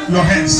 Your hands.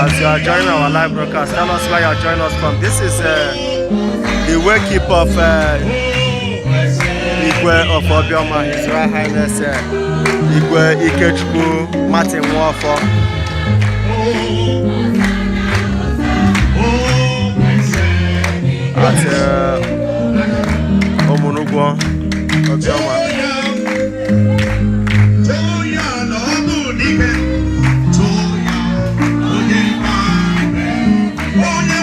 As you are joining our live broadcast, tell us where you are joining us from. This is the wake up of Igwe of Obioma, His Royal Highness Igwe Ikechukwu Martin Nwofor. At Omunugwo, Obioma. Oh, yeah.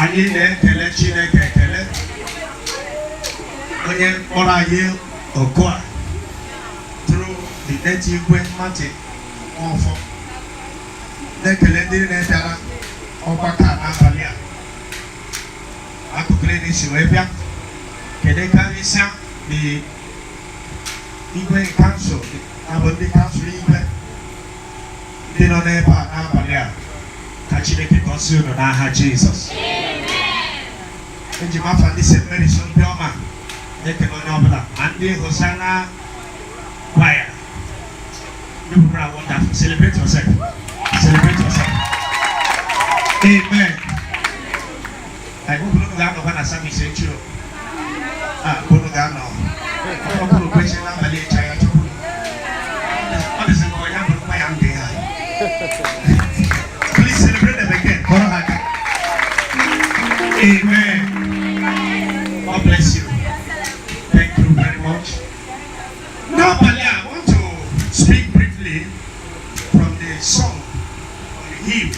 anyị na-ekele Chineke ekele onye kpọrọ anyị oku a through the late Igwe Nwofor na-ekele ndị na-ebịara ọgbakọ n'abalị a akụkụ n'isi wee bịa kedu karịsịa the Igwe kansụl abụ ndị kansụl Igwe ndị nọ n'ebe a n'abalị a ka Chineke gọzie unu n'aha Jizọs. Eji m afa ndị St. Mary's Obioma ekele onye ọbụla ma ndị Hosanna choir. You people are wonderful. Celebrate yourself. Celebrate yourself. Amen. I hope you don't know when I say this. What is it going on? Please celebrate them again. Amen. God bless you. Thank you very much. Now, I want to speak briefly from the song on the hymn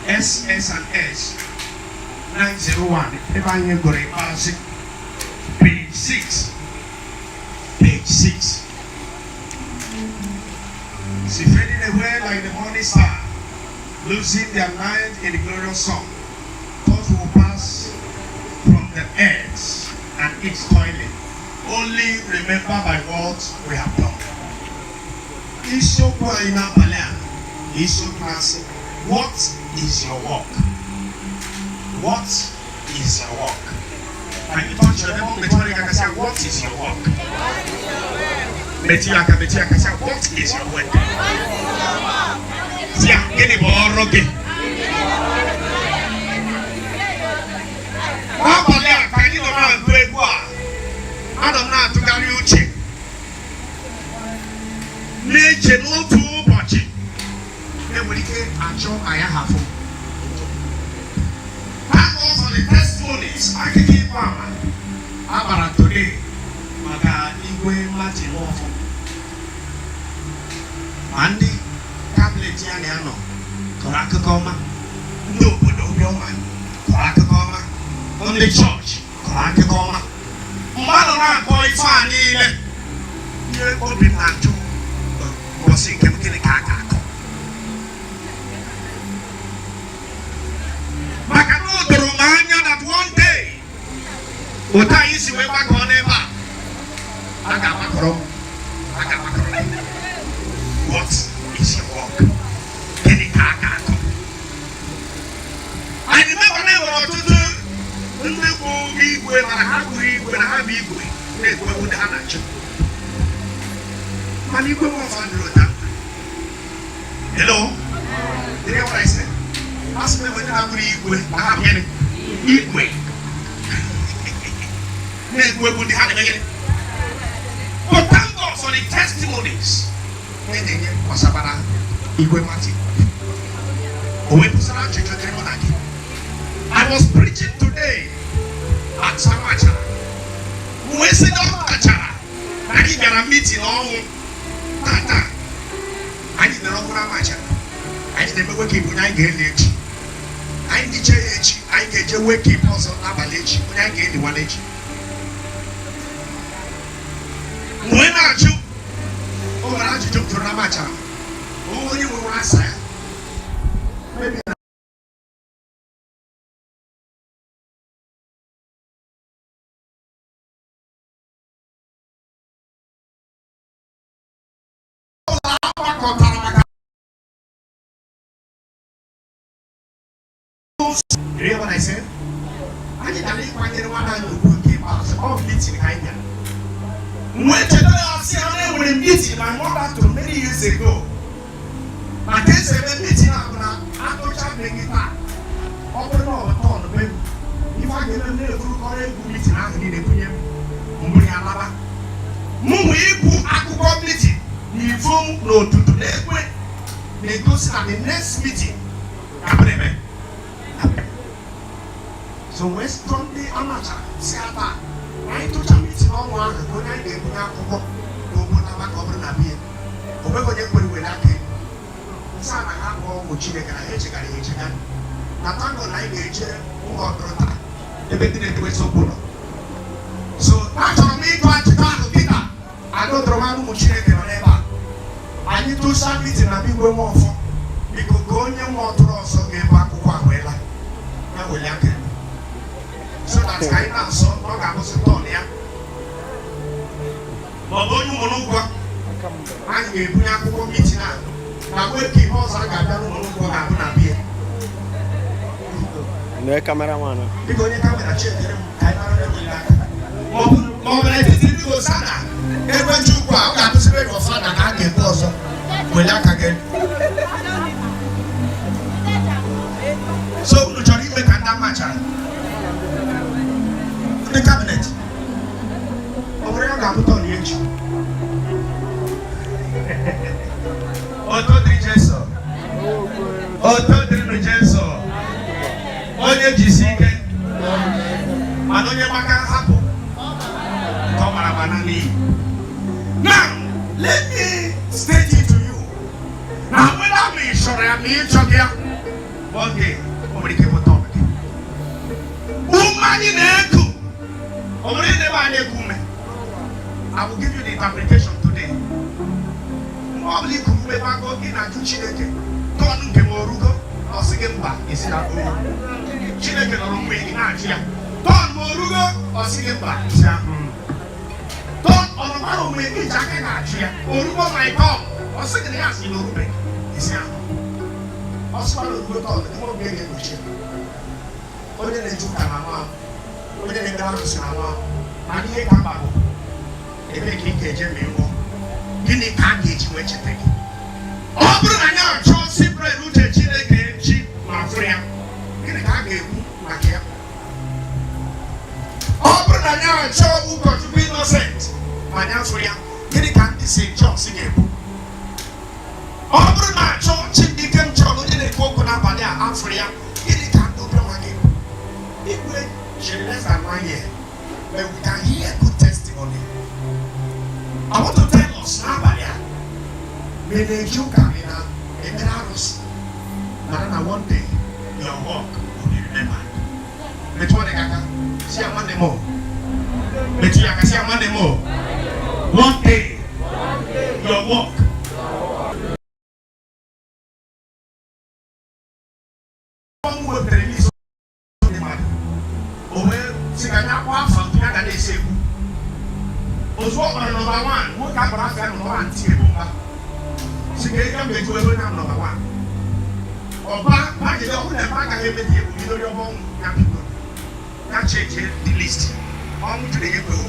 S&S 901. Evangelist Gore page 6. Page 6. She fading away like the morning star, losing their light in the glorious song. Thoughts will pass from the earth and its toiling. Only remember by what we have done. What is your work? What is your work? Can you touch your neighbor and say, what is your work? Metiaka say, what is your work? I don't know to carry you check. Nature no too much. Everybody can show I have. Thank God for the testimonies. I can keep on. About today, Maga Igwe Nwofor. Andy, tablet Yaniano, Korakakoma, no Obioma, Korakakoma, on the church, Korakakoma. Malona boy fan you open and two was in Kemkin Kaka. Macano the Romania that one day Uta is way back on ever. Agamacro. What is your work? Kenny Kaka. I remember never to do. When I have Igwe, they go with the Hanacho. Man, you go on hello? Did you hear what I said? Ask me when I have Igwe. I have any Igwe. They go with the Hanacho. But thank God for the testimonies. When they get Wasabara, Igwe Mati. I was preaching today at Samacha. Who is it on Achara? I need a meeting on Tata. I need the Rokura Macha. I need the working when I get it. I need JH. I get your working also Abalage when I get the one age. When I jump over, I jump to Ramacha. Oh, you will answer. Maybe. You hear what I said? I didn't leave my one and you came out of meeting behind them. When I was meeting my mother to many years ago, I can't say a meeting I'm going to bring it back. Open all the phone, baby. If I get a little meeting, I need a premium. Mumbriana Mumu, I could go meeting. You phone no to the they go at the next meeting. So West Sunday amateur, Siapa, I took a meeting on one when I gave me a couple over Nabi. Over the when I came. Son, I have all which you can na tango na anyị ga-eje ụmụ ọdụrụta ebe ndị na-edobe sokwụlọ. So achọrọ m ịjụ ajụjụ ahụ kịta adụdụrụ m ụmụ Chineke nọ n'ebe a. Anyị tụsa mitin na Igwe Nwofor biko ka onye nwa ọtụrụ ọzọ ga-ebu akwụkwọ ahụela ya weli aka so that ka anyị na-asọ ọ ga-abụsị tọn ya maọbụ onye ụmụ n'ụgwọ anyị ga-ebunye akwụkwọ mitin a na wepụ ihe ọzọ a ga-abịa n'ụmụ n'ụgwọ ga-abụ na bie biko onye kamera chetere m ka anyị mara na-eweli aka maọbụ n'etiti ndị Osana ebe ji ugwu a ọ ga-abụsịrị ego fada ka a ga-ebu ọzọ weli aka gị. So unu chọrọ ime ka ndị machara ndị kabinet ọ bụrụ ya ga-abụta ọnụ echi oto dịrị Jesu oto dịrị Jesu onye jisi ike mana onye maka hapụ ka ọ mara mana n'iyi. Now let me state it to you na whether ma ị chọrọ ya ma ị chọghị ya one day omori ke moto ke umani neku omori ne ba neku me. I will give you the interpretation today. Omori ku me ba go ina ju Chineke tonu nke morugo osige mba isi na go Chineke no rumwe ina ajia ton morugo osige mba isi a ton ono maro me ki jake na ajia orugo my tom osige ne asi no rumwe isi a Osman will go to the more big energy. Only the Jukanama, only the Garusama, and he come back. They make it a Jemimo. Guinea can't get you what you take. Obrana, Charles Simple, Rooted Chile, cheap, my friend. Guinea can't get my care. Obrana, Charles, who got to be innocent. My answer, Guinea can't say Charles again. Obrana, Charles, Africa, it can't do again. Igwe, she less than 1 year, but we can hear good testimony. I want to tell us now, may the Jew come in the house, but one day your work will be remembered. But what I got, see a Monday more. But you can see a Monday more. One day, your work. Number one, what kind of number one? Significant number one. Or back, the whole back of you know your home, not change the list. On to the April.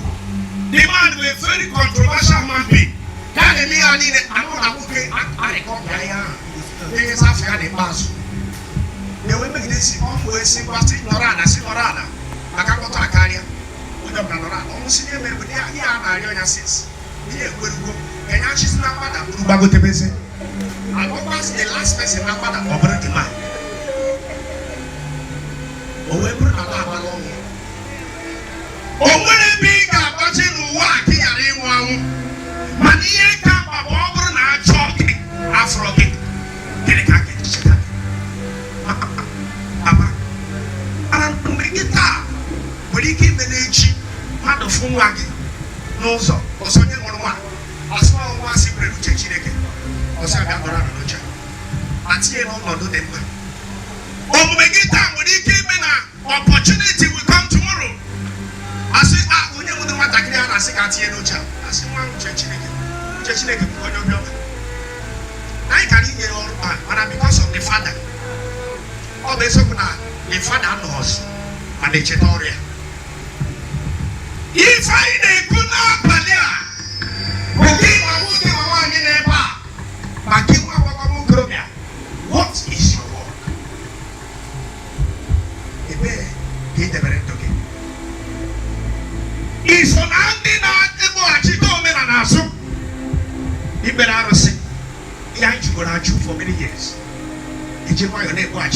The man with very controversial man being. Can me I need it? I'm not okay. I come here. There is Africa in Basu. They will make this always sympathy, Norana, Simorana. I can't go to a carrier. Almost in the area, sis. Here, and now she's not bad. I was the last person not bad over the man. Over along. Oh, when a big watching walking at anyone, Mania come up over and I talking after a bit. Get a cacket. Papa, I don't make it up. When he came the age. Mado funwagi n'ụzọ osonye nwụrụ nwa asụma nwa si kwere uche Chineke ọsọ abịa gbara n'oche atinye n'ọnọdụ dị mma. Omume gị taa nwere ike ime na opportunity will come tomorrow. Asị onye nwụrụ nwatakịrị a na-asị ka tinye n'oche a asị nwa uche Chineke bụ onye Obioma. Anyị kara inye ya ọrụ mana because of the father ọ bụ eziokwu na the father nọọsụ mana echeta ọrịa. If I could not palia, what is your work? It's on Andy Naso. You better say, yeah, you go to for many years. It's your neighbor.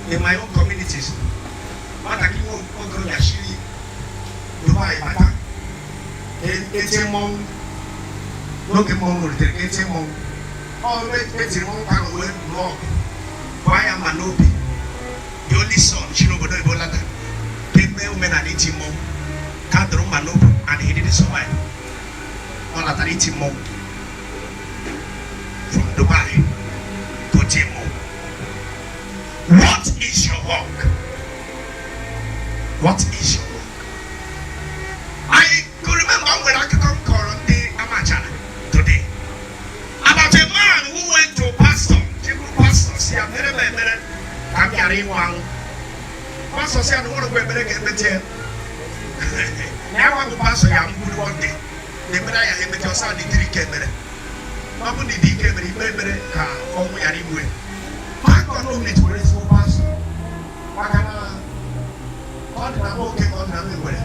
In my own communities. Mataki wo ogro ya shiri Dubai mata ete mon no ke mon no tere ete mon always getting one kind of way wrong. Why am I no be? The only son, she know, but no Bolata. Came men and eating mom. Can't room and open, and he didn't survive. All at an eating mom. From Dubai to Timo. What is your work? What is your work? I could remember when I could come the Amachana today. About a man who went to a pastor. Pastor, see, I'm very better. I'm carrying one. Pastor, see, I don't want to go better get better. Now I'm a pastor, I'm good one day. The better I have your son, the 3 camera. Not only the camera, better, or we are Igwe. I can't only to raise for pastor. I can, all the number came on the way.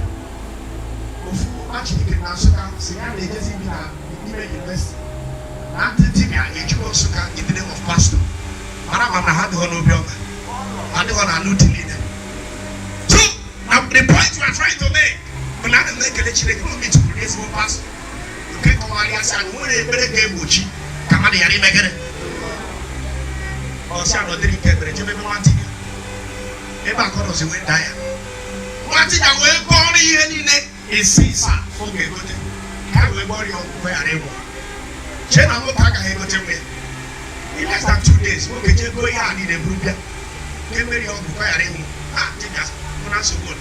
Actually, can answer, see, I'm the university. I'm the TV, HRH in the name of pastor. Madam, I had one Obioma. I don't want to know the leader. So, now the point you are trying to make, when I make a lecture, they don't need to raise more pastor. You can't come alias and one better game with you. Come on, you make it. Or some of the camera, you may want to. If I call us a way dire. What is a way born here is Caesar. Okay, good. Have a body of where I am. Chena mo paga he go temwe. In less than 2 days, we can go here and need a brubia. Get very young to fire him. Ah, take us. Not so good.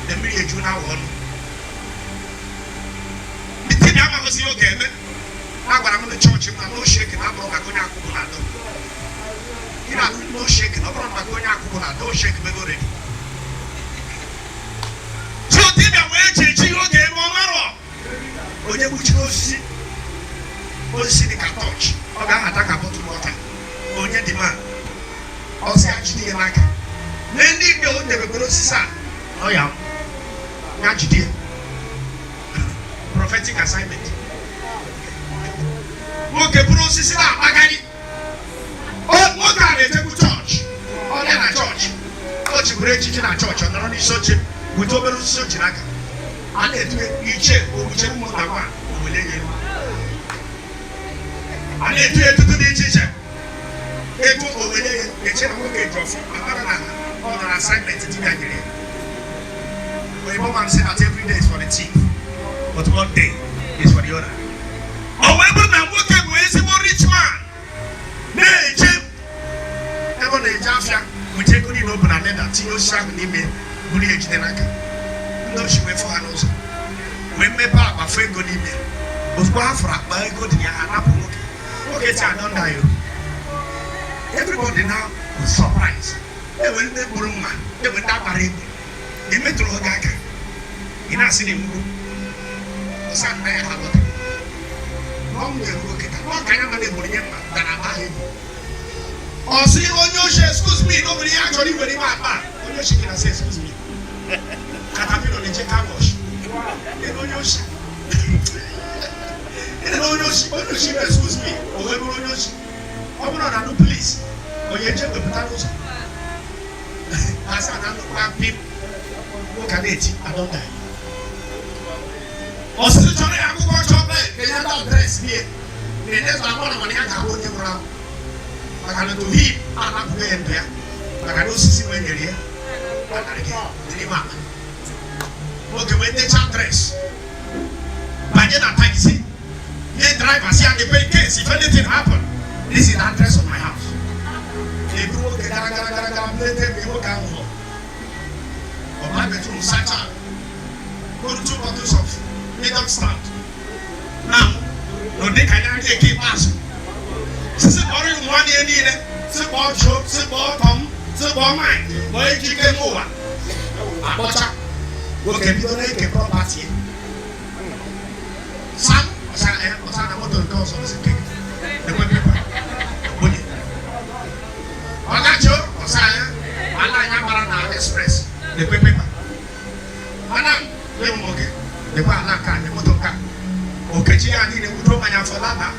The million Juna one. The thing I was okay, man. Now when I'm in the church, I'm no shaking. I'm not going to Kukulado. You know, no shaking. I'm not going to Kukulado. No shaking. We go ready. So, did I wear changing your game on my rock? Or you would go see. Osi ka touch ọ ga-ataka bottle water onye dị man ọsị ajide ya n'aka na ndị ikpe o debebere osisi a ọ ya ya jide prophetic assignment nwoke bụrụ osisi na-akpagharị nwoke a na-ejekwu chọọchị ọ bịa na chọọchị o chịbụrụ echiche na chọọchị ọ nọrọ n'isi oche wute obere osisi oche n'aka a na-etu iche obuche mmụta nwa owele ya I need to do the teacher. It will over there. The channel will get off. On an assignment to Tigre. We mom said that every day is for the chief, but one day is for the other. However, now what can we see more rich man? Nay, Jim. Never the Jaffa. We take on the open and then that Tio Shank name Bully H. Denaka. No, she went for her nose. When me pop a friend good email. Was Bafra by good in your apple. Okay, I don't die. Everybody now was surprised. They went to Buruma. They went to Paris. They met Rogaka. In a city, Sunday, I have it. Long ago, what kind of money would you have than I have? Oh, see, on your share, excuse me, nobody actually very bad. On your share, say, excuse me. Caterpillar on the check wash. They don't know shit. She excuse me, or whoever knows. I'm not a police. Or you check the potatoes. As another people who can eat, I don't die. Or still trying to go to chocolate, they have that dress here. They never want to go around. I can do him, I'm not going there. I can also see when you're here. I can get him up. Okay, when they chat dress. By then, I see. The driver, see, I can pay case. If anything happen, this is the address of my house. If you walk, or my bedroom, such a go to 2 bottles of milk stand. Now, no, they can't keep us. This is only 1 year needed. Support shop, support home, support mine. Boy, you can move. I watch out. What can you make a property? Some. Osana motor calls on the cake. The way people. Ogacho, Osana, Alana Express, the way paper. Anam, Lemoke, the Balaka, the motor car. Okechia need a good man for Lama.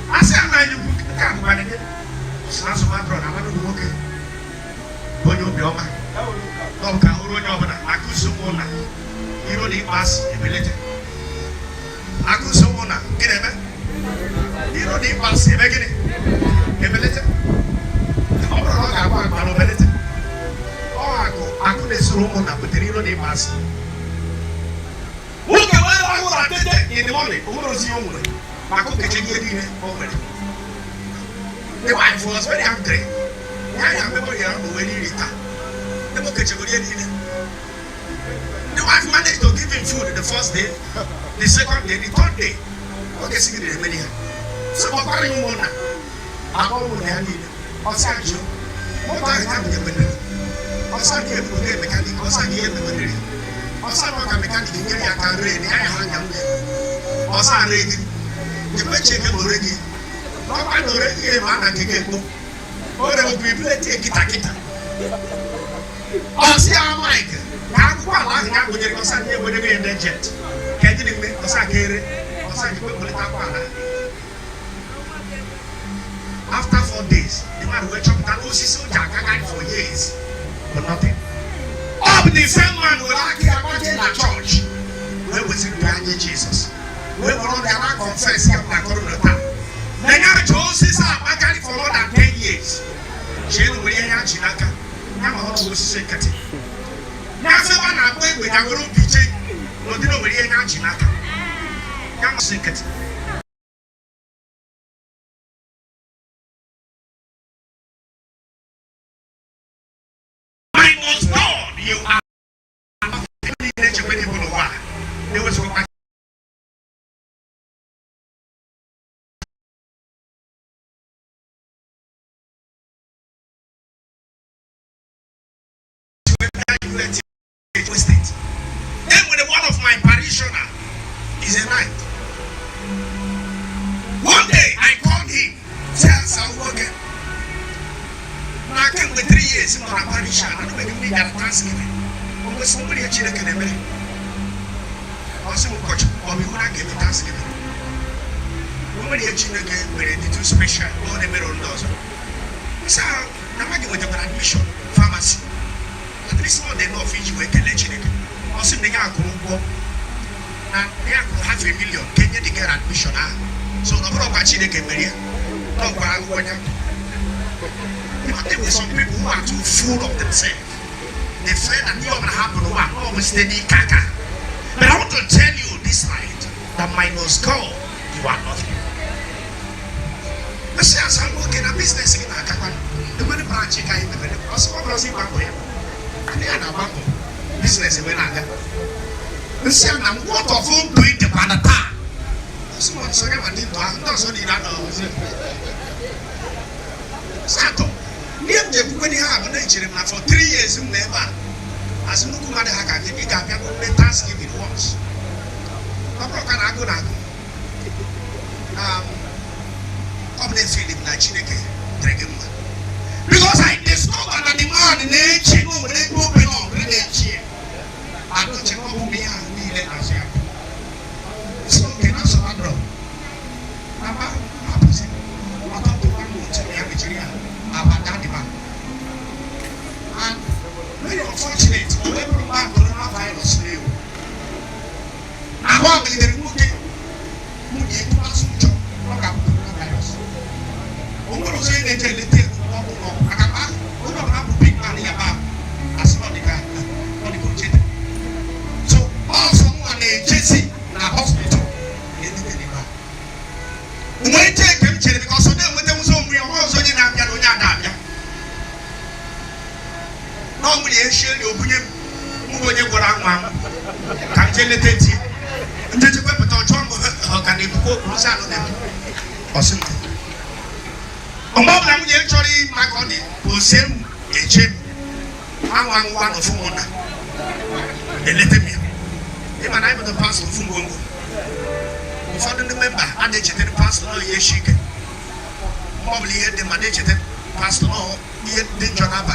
I say, I'm going to come by the Sons of my brother, I'm going to walk in. Obioma. Oka, Uronyobana, Akusumona. You don't need us, a military. Akusumona, get it? You know the pass beginning. Ebelete. Ọbụrụ na ọ ga-agba agba na obelete. Akụ na-esoro ụmụ na butere iro na ịmasị. Nwoke nwere ọhụrụ atete in the morning, ụmụrụ ozi o nwere. Maka okeche ihe niile o nwere. The wife was very angry. Why am I going to win it? The wife managed to give him food the first day, the second day, the third day. Okay, see the many. So, I'm calling you Mona. I'm going to need Osajo. What I have the winner. Osajo, the mechanic, Osajo, the winner. Osajo, mechanic, I can read. I hang out there. Osajo, the paycheck already. I already man and get book. Or they will be plenty kita. Osia Mike. I'm quite like with the Osajo with the jet. Can't you make Osakere? After 4 days, the man will chop that so for years, but nothing. The same man will argue about in the church. Where was it behind Jesus? Where were all the other confess him like Corona? Then I chose this up for more than 10 years. She will be a Chinaka. I'm also sick at it. Now, someone I went with a group teaching, but you know, we are Chinaka. I'm sick at it. You are not there was a then when one of my parishioner is a night. One day I called him, says I'm working. I came with 3 years in my parishioner. I don't make me that Thanksgiving. Almost somebody a chicken can ever. Also, coach, or we want to give it Thanksgiving. Nobody a chicken with it too special, or the middle dozen. So, I'm not with an admission, pharmacy. At least more than of each way can let you. Also, they are going and they are $500,000. Can you get admission? So, no problem, chicken can marry. No problem. There were some people who are too full of themselves. They feel that you're going to happen to one almost steady kaka. But I want to tell you this night that minus God, you are nothing. I say, as I'm working a business in Akaka, the money branch I came in, I was almost in Bango. And they are a Bango business in Venaga. I say, I'm what of whom doing the Banata. Someone said, I didn't know, I'm not so need that. Sato. When you have an for 3 years, never. As you look at the Haka, you can have Thanksgiving once. I'm not going to go now. I'm not feeling like Chineke, drinking. Because I discovered that the man in nature, when they go along, nature, I don't know who me and me let us have. So, can I surrender? I'm opposite. I'm about to one more to me, about that demand. And very unfortunate, whoever man coronavirus knew. I want to get moving. Moving to us, not about coronavirus. Who will say they tell the tale? I don't have a big money about as not the guy, not the coach. So, also, one agency in a hospital. When they take them, because of them, when they was home, we are also in Abia. No, we are sharing your opinion. Who will you go around? Can tell the tea. And did you put on John? How can you go? Awesome. Among them, we actually, my God, will send a gym. I want one of one. They let me. If I am the pastor from Ngwu. Before the member, I did the pastor, no, yes, she can. Probably the manager, pastor, he did John Abba.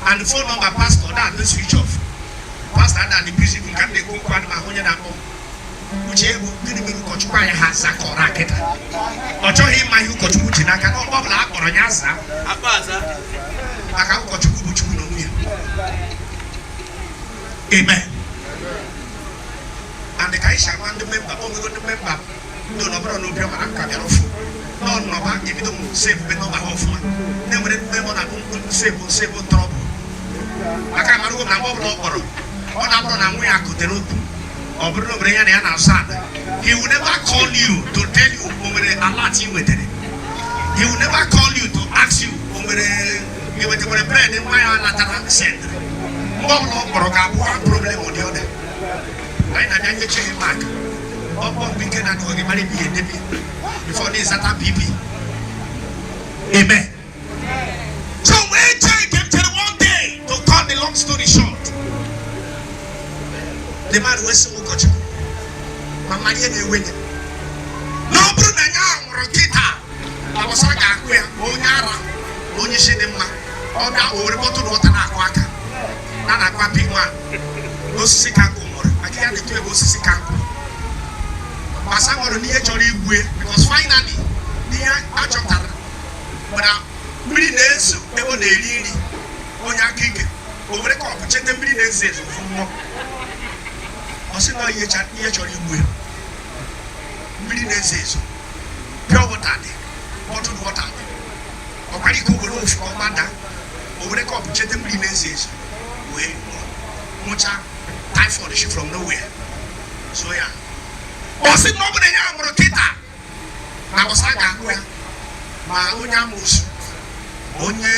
And the phone number pastor that the switch off. Pastor that the music can they go quite my own number. Which able to be coach by a hazard or racket. Or show him my who coach Putin. I cannot bubble up or a yasa. A baza. I can't coach Putin. Amen. And the guy shall want the member, only the member. no no bro no Obioma na ka bịara ọfụ no ba ebido m save be no ba ọfụma na nwere memo na save trouble maka marugo na mobile okporo ọ na-abụrụ na nwa ya kotere okwu ọ bụrụ na obere ya na ya na-asọ ada he will never call you to tell you o nwere alert ị wetere. He will never call you to ask you o nwere bread nwa ya latara send mobile okporo ga-abụ one problem or the other. Anyị na-abịa nyeche gị mark ọkpọ mbike na adịghị gị mara ibi ya edebi before this ata pp. Amen. So when Jay came to one day to cut the long story short, the man was so good. Mama ye na ewenye. No bro na nya nwụrụ kita. Awosa ga akụ ya onye ara onye shi dị mma. Ọ ga owere bottle water na akụ aka. Na akwa big man. Osisi kanko nwụrụ. Maka ya na-eto ebe osisi kanko. Masa nwụrụ n'ihe chọrọ Igwe because finally n'ihe achọpụtara mana mmiri na-ezo ebe ọ na-eri nri onye aka ike o were ka ọ bụ chete mmiri na-ezo ezo ofu mmụọ ọ sị na ihe chọrọ Igwe mmiri na-ezo ezo pure water dị bottled water dị ọkwara ike obodo ofu ka ọ gbada o were ka ọ bụ chete mmiri na-ezo ezo wee nwụcha typhoid shi from nowhere so ya ọ sị na ọ bụrụ ya mụrụ kịta na ọsa ga-akụ ya ma onye amụsụ onye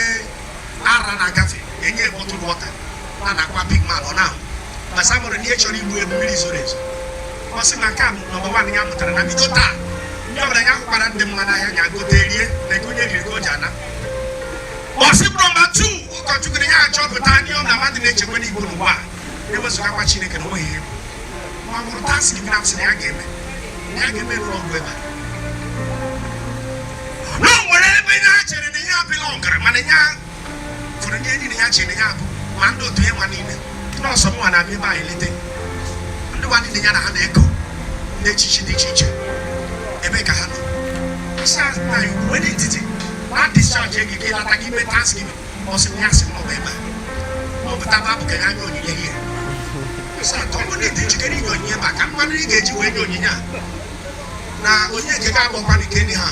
ara na-agafe enye bottled water na-akwa big man ọ na-ahụ masa mụrụ n'ihe chọrọ Igbu ebu mmiri zoro ezo ọ sị na nke a nọmba wan ya mụtara na bido taa ndị ọbụla ya hụkwara ndị mma n'ahịa ya gote rie na ego onye riri ka o ji ana ọ sị nọmba 2 ụkọchukwu ya achọpụta ndị ọ na mmadụ na-echekwa n'Igbo n'ụwa a ewezụgakwa Chineke na onweghị egwu ma bụrụ tasị gị na sị na ya ga-eme rụrụ ọgụ ebe a na o nwere ebe ya chere na ya abịla ọgara mana ya fụrụ ndị enyi na ya chere na ya bụ ma ndị otu ya nwa niile nọọsọ m nwa na-abịa ebe anyị lete ndị nwa niile ya na ha na-eko ndị echichi dị iche iche ebe ka ha nọ na uwe dị ntịtị na discharge gị ka ịlata gị ime Thanksgiving ọsị ya sị n'ọba ebe a ọ pụta babụ ka ya nye onyinye ihe ọ bụ na-ede njikere inye onyinye maka mmadụ ị ga-eji wee nye onyinye a na onye nke ga-agbakwa nke ndị ha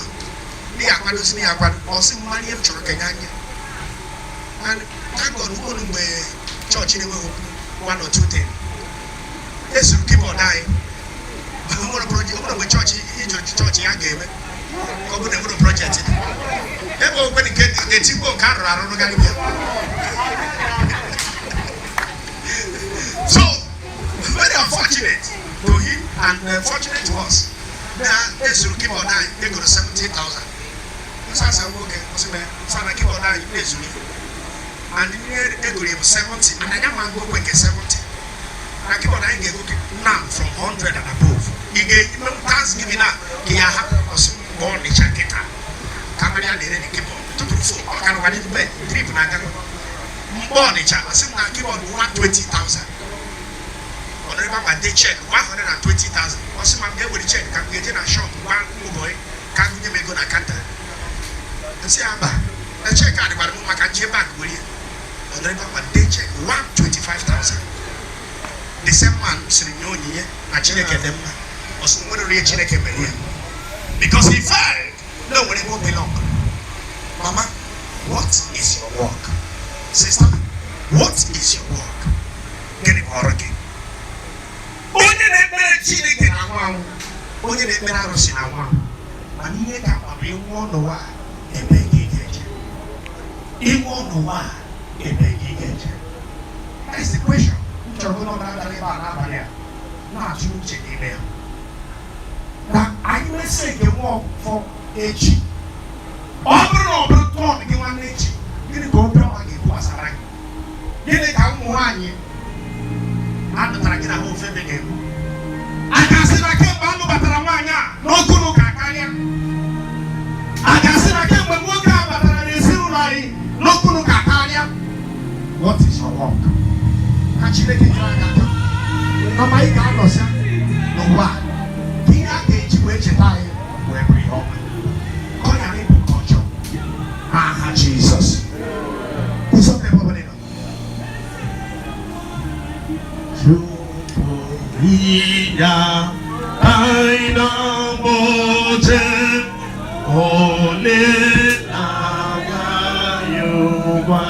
ndị akwadozi ya akwado ọsị mmanụ ihe m chọrọ ka ya nye tagọn ụlọ mgbe chọọchị na-enweghị one or two things ezuru keyboard anyị nwere mgbe chọọchị chọọchị ya ga-eme ọ bụ na enwere projekti ebe okwe nke etigbo nke arụrụ arụ garị bịa so very unfortunate to him and fortunate to us na ezuru keyboard anyị egoro 70,000 sasa nwoke osime sana keyboard anyị na-ezuru and ihe egoro ebu 70 and anya ma ngokwe nke 70 na keyboard anyị ga-egoke now from 100 and above ị ga-eme Thanksgiving na ka ya hapụ ọsịmgbe ọ dịcha nkịta ka mmanya na-ere na keyboard tụtụrụ fo ọ ka nọkwa n'ime trip na-aga mgbe ọ dịcha asị m na keyboard 120,000 ọnọdụ ma de check 120,000 ọsị ma m ga-ewere check ka m ga-eje na shop gwa ụbọchị ka m nye m ego na kanta nsị aba na check adịgbara m maka nje bank were ọnọdụ ma de check 125,000 the same man sịrị nye onyinye na Chineke dị mma ọsị nwere rie Chineke mere ya because he felt no where he belong. Mama, what is your work? Sister, what is your work? Gịnị bụ ọrụ gị? Onye na-ekpere Chineke na nwa anwụ, onye na-ekpere arụsị na nwa anwụ, mana ihe ka mkpa bụ ịnwụ n'ụwa ebe gị ga-eje. Ịnwụ n'ụwa ebe gị ga-eje. That is the question. Chọrọ ụlọ na-abalị ebe a n'abalị a na-atụ uche n'ime ya. Na anyị mesị nke Nwofor echi. Ọ bụrụ na ọ bụrụ tụọ gị nwanne echi, gịnị ka Obioma ga-ebu gbasara gị? Gịnị ka ụmụ nwaanyị adụtara gị na ha ofe ebe ga-ebu? A ga-asị na kemgbe a lụbatara nwaanyị a n'ogo n'ụka karịa. A ga-asị na kemgbe nwoke a batara n'ezinụlọ anyị n'ogo n'ụka karịa. What is your work? Ka Chineke nyere aka aka. Mama ị ga-anọsịa n'ụwa ka ihe a ga-eji wee cheta anyị wee bụrụ ihe ọma. Ọ ghara ịbụ nke ọjọọ. Aha Jizọs. Kwụsịrị ebe ọbụla ị nọ. Chukwu ya anyị na-amụ ụgwa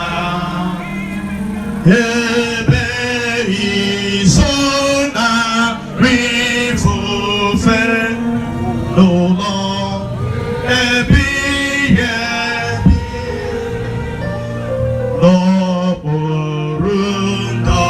ebe iso na rifufe n'ụlọ ebighị ebi n'okpuru ndọ